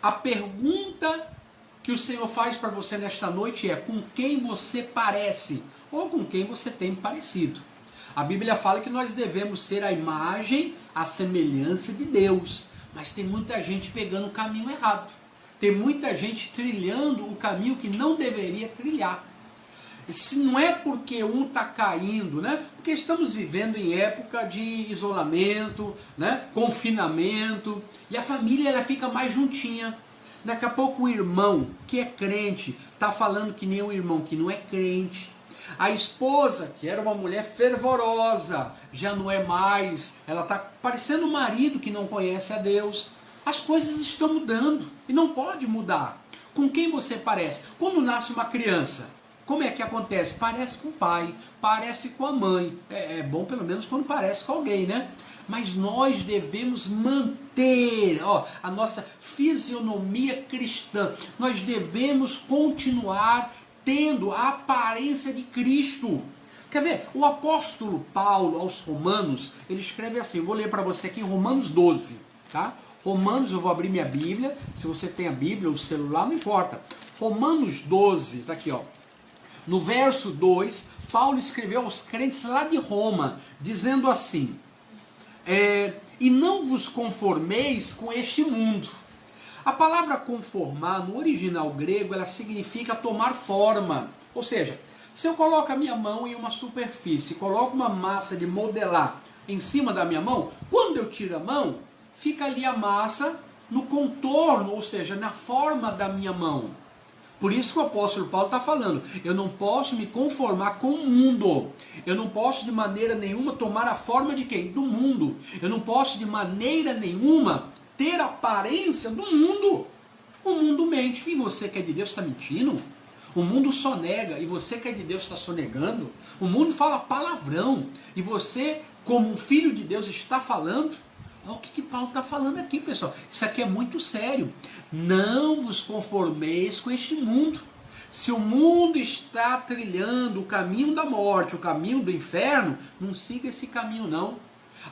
A pergunta que o Senhor faz para você nesta noite é: com quem você parece? Ou com quem você tem parecido? A Bíblia fala que nós devemos ser a imagem, a semelhança de Deus. Mas tem muita gente pegando o caminho errado. Tem muita gente trilhando o caminho que não deveria trilhar. Se não é porque um está caindo, né? Porque estamos vivendo em época de isolamento, né? Confinamento, e a família ela fica mais juntinha. Daqui a pouco o irmão que é crente está falando que nem o irmão que não é crente. A esposa, que era uma mulher fervorosa, já não é mais. Ela está parecendo um marido que não conhece a Deus. As coisas estão mudando e não pode mudar. Com quem você parece? Quando nasce uma criança, como é que acontece? Parece com o pai, parece com a mãe. É bom pelo menos quando parece com alguém, né? Mas nós devemos manter a nossa fisionomia cristã. Nós devemos continuar tendo a aparência de Cristo. Quer ver? O apóstolo Paulo aos Romanos, ele escreve assim, eu vou ler para você aqui em Romanos 12, tá? Romanos, eu vou abrir minha Bíblia, se você tem a Bíblia ou o celular, não importa. Romanos 12, tá aqui, ó. No verso 2, Paulo escreveu aos crentes lá de Roma, dizendo assim, e não vos conformeis com este mundo. A palavra conformar, no original grego, ela significa tomar forma. Ou seja, se eu coloco a minha mão em uma superfície, coloco uma massa de modelar em cima da minha mão, quando eu tiro a mão, fica ali a massa no contorno, ou seja, na forma da minha mão. Por isso que o apóstolo Paulo está falando, eu não posso me conformar com o mundo. Eu não posso de maneira nenhuma tomar a forma de quem? Do mundo. Eu não posso de maneira nenhuma ter a aparência do mundo. O mundo mente. E você que é de Deus está mentindo? O mundo só nega. E você que é de Deus está sonegando? O mundo fala palavrão. E você, como um filho de Deus, está falando? Olha o que Paulo está falando aqui, pessoal. Isso aqui é muito sério. Não vos conformeis com este mundo. Se o mundo está trilhando o caminho da morte, o caminho do inferno, não siga esse caminho não.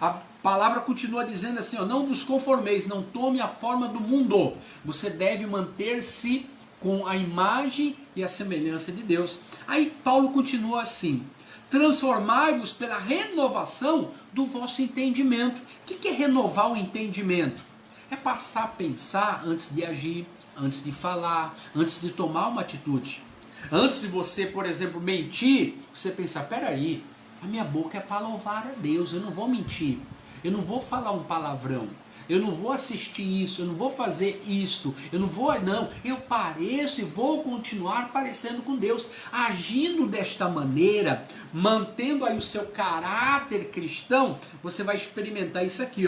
A palavra continua dizendo assim, não vos conformeis, não tome a forma do mundo. Você deve manter-se com a imagem e a semelhança de Deus. Aí Paulo continua assim, transformai-vos pela renovação do vosso entendimento. O que é renovar o entendimento? É passar a pensar antes de agir, antes de falar, antes de tomar uma atitude. Antes de você, por exemplo, mentir, você pensar, peraí, a minha boca é para louvar a Deus, eu não vou mentir, eu não vou falar um palavrão, eu não vou assistir isso, eu não vou fazer isto, eu pareço e vou continuar parecendo com Deus, agindo desta maneira, mantendo aí o seu caráter cristão, você vai experimentar isso aqui,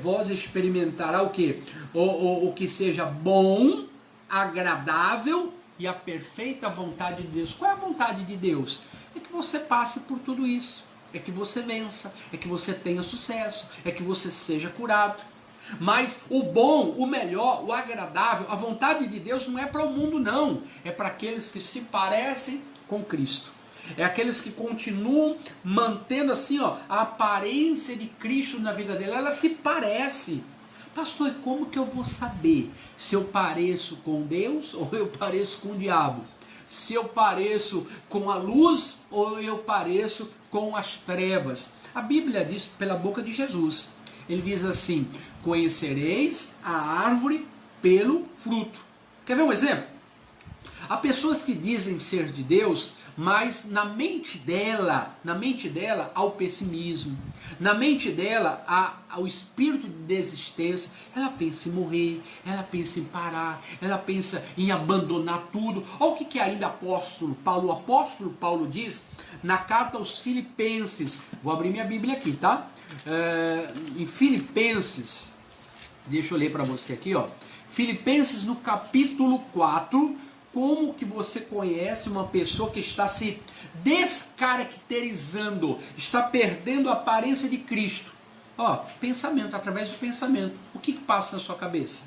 vós experimentará o quê? O que seja bom, agradável e a perfeita vontade de Deus. Qual é a vontade de Deus? É que você passe por tudo isso, é que você vença, é que você tenha sucesso, é que você seja curado. Mas o bom, o melhor, o agradável, a vontade de Deus não é para o mundo não, é para aqueles que se parecem com Cristo. É aqueles que continuam mantendo assim, a aparência de Cristo na vida dele, ela se parece. Pastor, e como que eu vou saber se eu pareço com Deus ou eu pareço com o diabo? Se eu pareço com a luz ou eu pareço com as trevas? A Bíblia diz pela boca de Jesus. Ele diz assim, conhecereis a árvore pelo fruto. Quer ver um exemplo? Há pessoas que dizem ser de Deus, mas na mente dela há o pessimismo, na mente dela há o espírito de desistência, ela pensa em morrer, ela pensa em parar, ela pensa em abandonar tudo. Olha o que ainda o apóstolo Paulo diz na carta aos Filipenses, vou abrir minha Bíblia aqui, tá? Em Filipenses, deixa eu ler para você aqui, Filipenses no capítulo 4, como que você conhece uma pessoa que está se descaracterizando, está perdendo a aparência de Cristo? Pensamento, através do pensamento. O que passa na sua cabeça?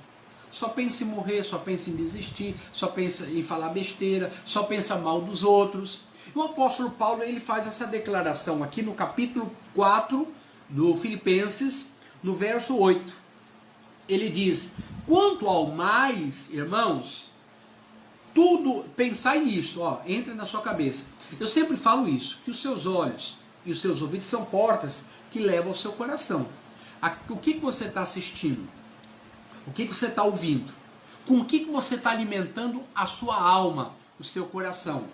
Só pensa em morrer, só pensa em desistir, só pensa em falar besteira, só pensa mal dos outros. O apóstolo Paulo ele faz essa declaração aqui no capítulo 4 do Filipenses, no verso 8. ele diz, quanto ao mais, irmãos, tudo, pensai nisso, ó, entra na sua cabeça. Eu sempre falo isso, que os seus olhos e os seus ouvidos são portas que levam ao seu coração. O que você está assistindo? O que você está ouvindo? Com o que você está alimentando a sua alma, o seu coração?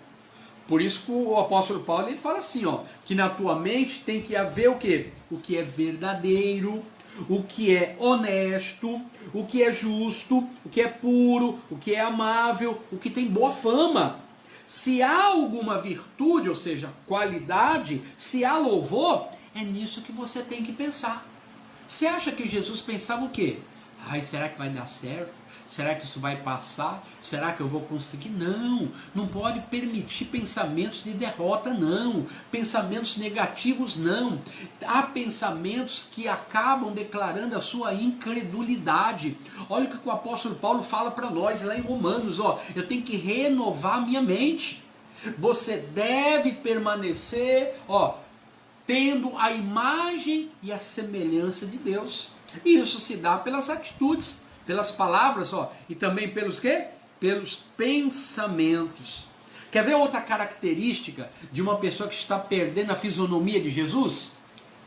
Por isso que o apóstolo Paulo ele fala assim, ó, que na tua mente tem que haver o quê? O que é verdadeiro, o que é honesto, o que é justo, o que é puro, o que é amável, o que tem boa fama. Se há alguma virtude, ou seja, qualidade, se há louvor, é nisso que você tem que pensar. Você acha que Jesus pensava o quê? Ai, será que vai dar certo? Será que isso vai passar? Será que eu vou conseguir? Não, não pode permitir pensamentos de derrota, não. Pensamentos negativos, não. Há pensamentos que acabam declarando a sua incredulidade. Olha o que o apóstolo Paulo fala para nós lá em Romanos, ó, eu tenho que renovar a minha mente. Você deve permanecer, ó, tendo a imagem e a semelhança de Deus. E isso se dá pelas atitudes, pelas palavras, ó, e também pelos quê? Pelos pensamentos. Quer ver outra característica de uma pessoa que está perdendo a fisionomia de Jesus?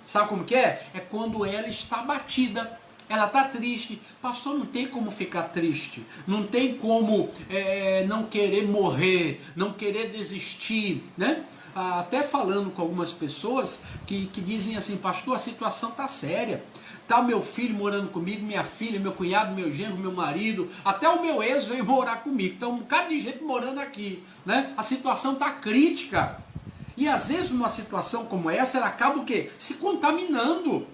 Sabe como que é? É quando ela está abatida. Ela está triste. Pastor, não tem como ficar triste. Não tem como não querer morrer, não querer desistir, né? Até falando com algumas pessoas que dizem assim, pastor, a situação está séria. Está meu filho morando comigo, minha filha, meu cunhado, meu genro, meu marido, até o meu ex veio morar comigo. Então um bocado de gente morando aqui, né? A situação está crítica. E às vezes numa situação como essa, ela acaba o quê? Se contaminando.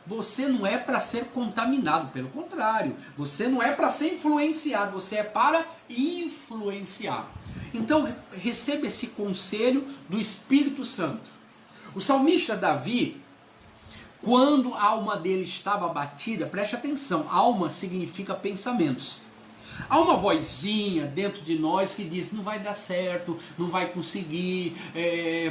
Você não é para ser contaminado, pelo contrário. Você não é para ser influenciado, você é para influenciar. Então receba esse conselho do Espírito Santo. O salmista Davi, quando a alma dele estava abatida, preste atenção, alma significa pensamentos. Há uma vozinha dentro de nós que diz, não vai dar certo, não vai conseguir,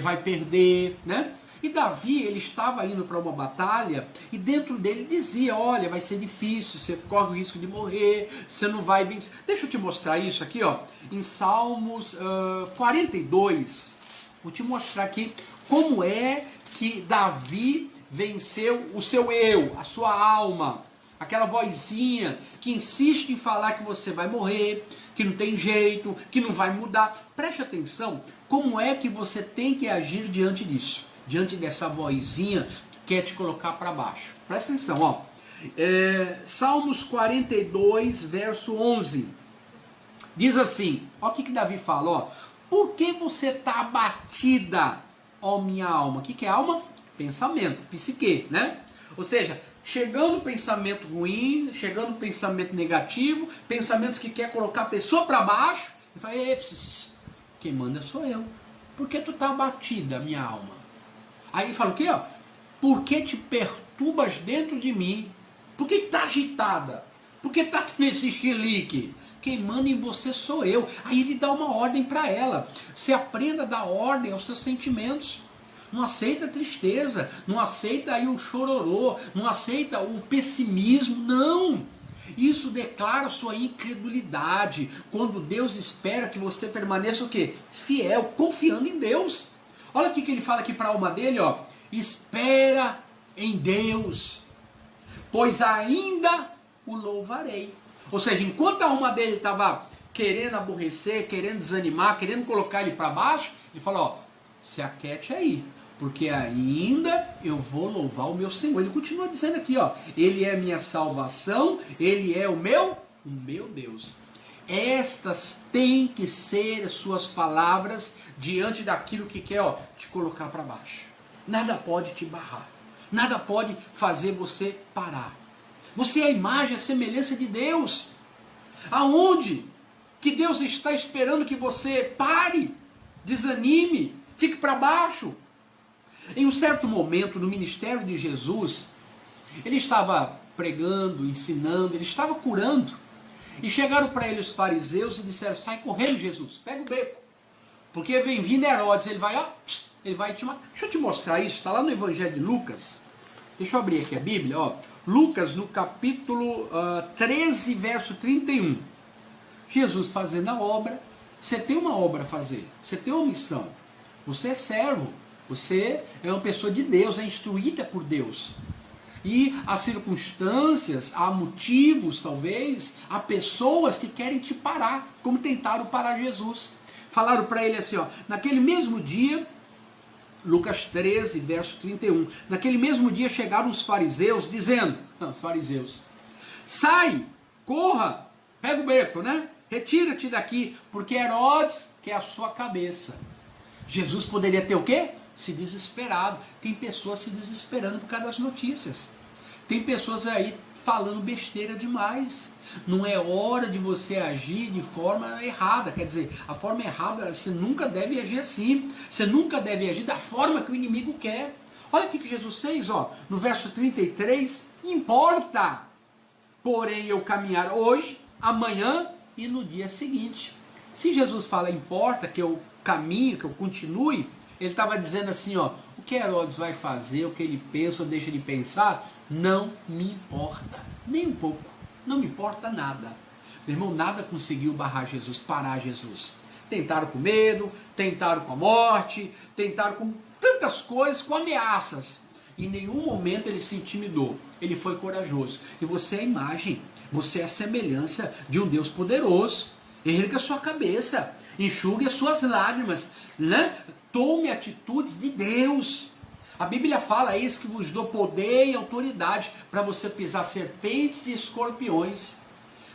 vai perder, né? E Davi, ele estava indo para uma batalha e dentro dele dizia, olha, vai ser difícil, você corre o risco de morrer, você não vai vencer. Deixa eu te mostrar isso aqui, ó, em Salmos 42. Vou te mostrar aqui como é que Davi venceu o seu eu, a sua alma. Aquela vozinha que insiste em falar que você vai morrer, que não tem jeito, que não vai mudar. Preste atenção, como é que você tem que agir diante disso? Diante dessa vozinha que quer te colocar para baixo. Presta atenção, ó. Salmos 42, verso 11. Diz assim, ó o que Davi fala, ó. Por que você está abatida, ó minha alma? O que é alma? Pensamento, psique, né? Ou seja, chegando pensamento ruim, chegando pensamento negativo, pensamentos que quer colocar a pessoa para baixo, e fala, quem manda sou eu. Por que tu está abatida, minha alma? Aí fala o quê? Ó? Por que te perturbas dentro de mim? Por que está agitada? Por que está nesse chilique? Quem manda em você sou eu. Aí ele dá uma ordem para ela. Você aprenda a dar ordem aos seus sentimentos. Não aceita a tristeza, não aceita aí o chororô, não aceita o pessimismo, não. Isso declara sua incredulidade, quando Deus espera que você permaneça o quê? Fiel, confiando em Deus. Olha o que ele fala aqui para a alma dele, ó. Espera em Deus, pois ainda o louvarei. Ou seja, enquanto a alma dele estava querendo aborrecer, querendo desanimar, querendo colocar ele para baixo, ele fala, ó, se aquiete aí, porque ainda eu vou louvar o meu Senhor. Ele continua dizendo aqui, ó, ele é minha salvação, ele é o meu Deus. Estas têm que ser as suas palavras diante daquilo que quer, ó, te colocar para baixo. Nada pode te barrar, nada pode fazer você parar. Você é a imagem, a semelhança de Deus. Aonde que Deus está esperando que você pare, desanime, fique para baixo? Em um certo momento no ministério de Jesus, ele estava pregando, ensinando, ele estava curando. E chegaram para ele os fariseus e disseram, sai correndo Jesus, pega o beco. Porque vem vindo Herodes, ele vai te matar. Deixa eu te mostrar isso, está lá no Evangelho de Lucas. Deixa eu abrir aqui a Bíblia, ó. Lucas, no capítulo 13, verso 31. Jesus fazendo a obra. Você tem uma obra a fazer, você tem uma missão. Você é servo, você é uma pessoa de Deus, é instruída por Deus. E há circunstâncias, há motivos talvez, há pessoas que querem te parar, como tentaram parar Jesus. Falaram para ele assim, ó, naquele mesmo dia, Lucas 13, verso 31, naquele mesmo dia chegaram os fariseus dizendo, os fariseus, sai, corra, pega o beco, né? Retira-te daqui, porque Herodes quer a sua cabeça. Jesus poderia ter o quê? Se desesperado. Tem pessoas se desesperando por causa das notícias. Tem pessoas aí falando besteira demais. Não é hora de você agir de forma errada. Quer dizer, a forma errada, você nunca deve agir assim. Você nunca deve agir da forma que o inimigo quer. Olha o que Jesus fez, ó, no verso 33. Importa, porém, eu caminhar hoje, amanhã e no dia seguinte. Se Jesus fala importa que eu caminhe, que eu continue, ele estava dizendo assim, ó, o que Herodes vai fazer, o que ele pensa ou deixa de pensar, não me importa, nem um pouco, não me importa nada. Meu irmão, nada conseguiu barrar Jesus, parar Jesus. Tentaram com medo, tentaram com a morte, tentaram com tantas coisas, com ameaças. Em nenhum momento ele se intimidou, ele foi corajoso. E você é a imagem, você é a semelhança de um Deus poderoso. Erga a sua cabeça, enxugue as suas lágrimas, né? Tome atitudes de Deus. A Bíblia fala, eis que vos dou poder e autoridade para você pisar serpentes e escorpiões.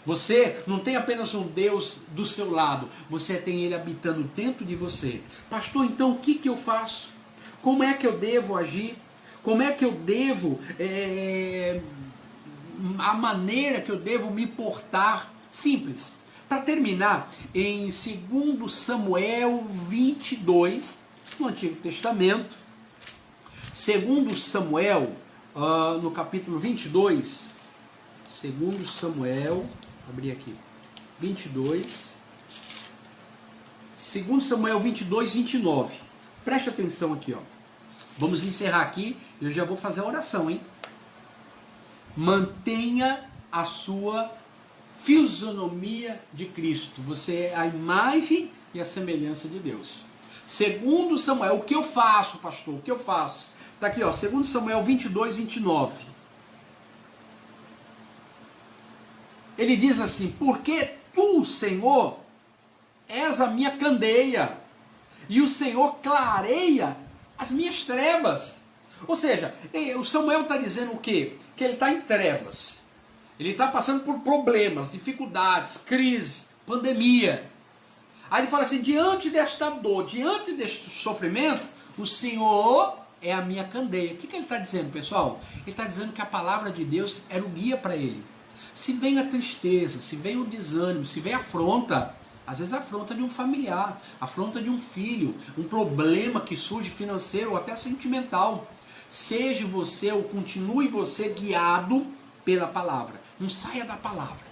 Você não tem apenas um Deus do seu lado, você tem Ele habitando dentro de você. Pastor, então o que eu faço? Como é que eu devo agir? Como é que eu devo, a maneira que eu devo me portar? Simples. Para terminar, em 2 Samuel 22, no Antigo Testamento, 2 Samuel, no capítulo 22, 2 Samuel, abri aqui, 22, 2 Samuel 22, 29. Preste atenção aqui, ó. Vamos encerrar aqui, eu já vou fazer a oração, hein? Mantenha a sua fisionomia de Cristo. Você é a imagem e a semelhança de Deus. 2 Samuel, o que eu faço, pastor? O que eu faço? Está aqui, ó, 2 Samuel 22, 29. Ele diz assim, porque tu, Senhor, és a minha candeia, e o Senhor clareia as minhas trevas. Ou seja, o Samuel está dizendo o quê? Que ele está em trevas. Ele está passando por problemas, dificuldades, crise, pandemia. Aí ele fala assim, diante desta dor, diante deste sofrimento, o Senhor é a minha candeia. O que ele está dizendo, pessoal? Ele está dizendo que a palavra de Deus era o guia para ele. Se vem a tristeza, se vem o desânimo, se vem a afronta, às vezes a afronta de um familiar, a afronta de um filho, um problema que surge financeiro ou até sentimental. Seja você ou continue você guiado pela palavra. Não saia da palavra.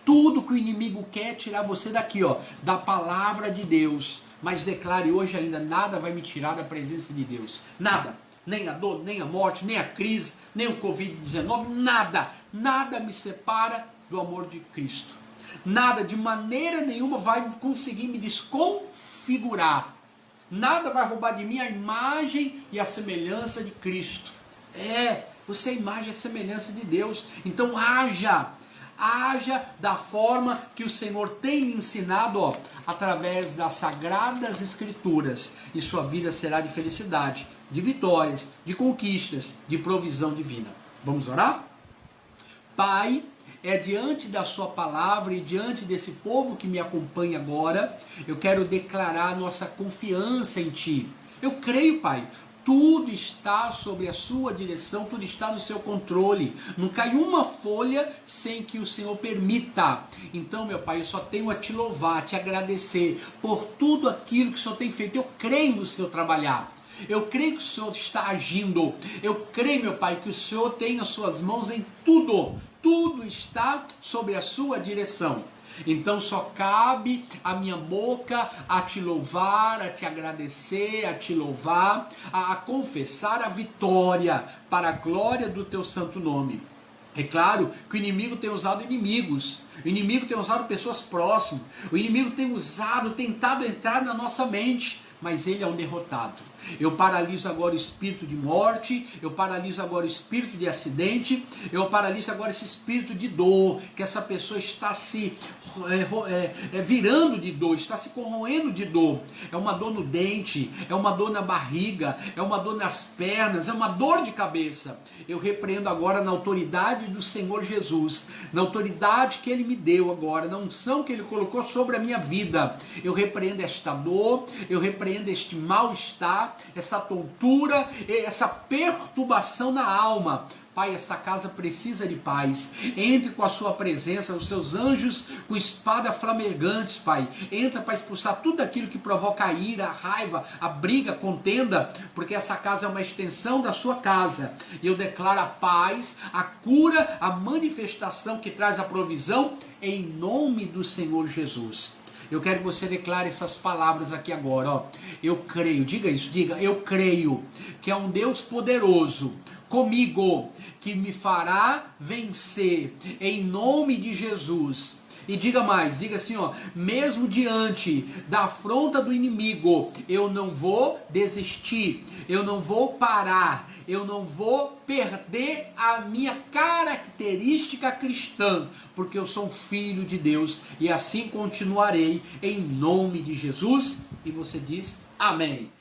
Tudo que o inimigo quer é tirar você daqui, ó, da palavra de Deus. Mas declare hoje ainda, nada vai me tirar da presença de Deus. Nada. Nem a dor, nem a morte, nem a crise, nem o Covid-19, nada. Nada me separa do amor de Cristo. Nada, de maneira nenhuma, vai conseguir me desconfigurar. Nada vai roubar de mim a imagem e a semelhança de Cristo. Você é a imagem e a semelhança de Deus. Então haja da forma que o Senhor tem lhe ensinado, ó, através das sagradas escrituras, e sua vida será de felicidade, de vitórias, de conquistas, de provisão divina. Vamos orar? Pai, é diante da sua palavra e diante desse povo que me acompanha agora, eu quero declarar nossa confiança em Ti. Eu creio, Pai, tudo está sob a sua direção, tudo está no seu controle. Não cai uma folha sem que o Senhor permita. Então, meu Pai, eu só tenho a Te louvar, a Te agradecer por tudo aquilo que o Senhor tem feito. Eu creio no Senhor trabalhar. Eu creio que o Senhor está agindo. Eu creio, meu Pai, que o Senhor tem as suas mãos em tudo. Tudo está sob a sua direção. Então só cabe a minha boca a Te louvar, a Te agradecer, a Te louvar, a confessar a vitória para a glória do Teu santo nome. É claro que o inimigo tem usado inimigos, o inimigo tem usado pessoas próximas, o inimigo tem usado, tentado entrar na nossa mente, mas ele é um derrotado. Eu paraliso agora o espírito de morte, eu paraliso agora o espírito de acidente, eu paraliso agora esse espírito de dor, que essa pessoa está se virando de dor, está se corroendo de dor. É uma dor no dente, é uma dor na barriga, é uma dor nas pernas, é uma dor de cabeça. Eu repreendo agora na autoridade do Senhor Jesus, na autoridade que Ele me deu agora, na unção que Ele colocou sobre a minha vida. Eu repreendo esta dor, eu repreendo este mal-estar, essa tontura, essa perturbação na alma. Pai, esta casa precisa de paz. Entre com a sua presença, os seus anjos com espada flamegante, Pai. Entra para expulsar tudo aquilo que provoca a ira, a raiva, a briga, a contenda, porque essa casa é uma extensão da sua casa. E eu declaro a paz, a cura, a manifestação que traz a provisão, em nome do Senhor Jesus. Eu quero que você declare essas palavras aqui agora, ó. Eu creio, diga isso, diga, eu creio que é um Deus poderoso comigo, que me fará vencer, em nome de Jesus. E diga mais, diga assim, ó, mesmo diante da afronta do inimigo, eu não vou desistir, eu não vou parar, eu não vou perder a minha característica cristã, porque eu sou um filho de Deus, e assim continuarei, em nome de Jesus. E você diz, amém.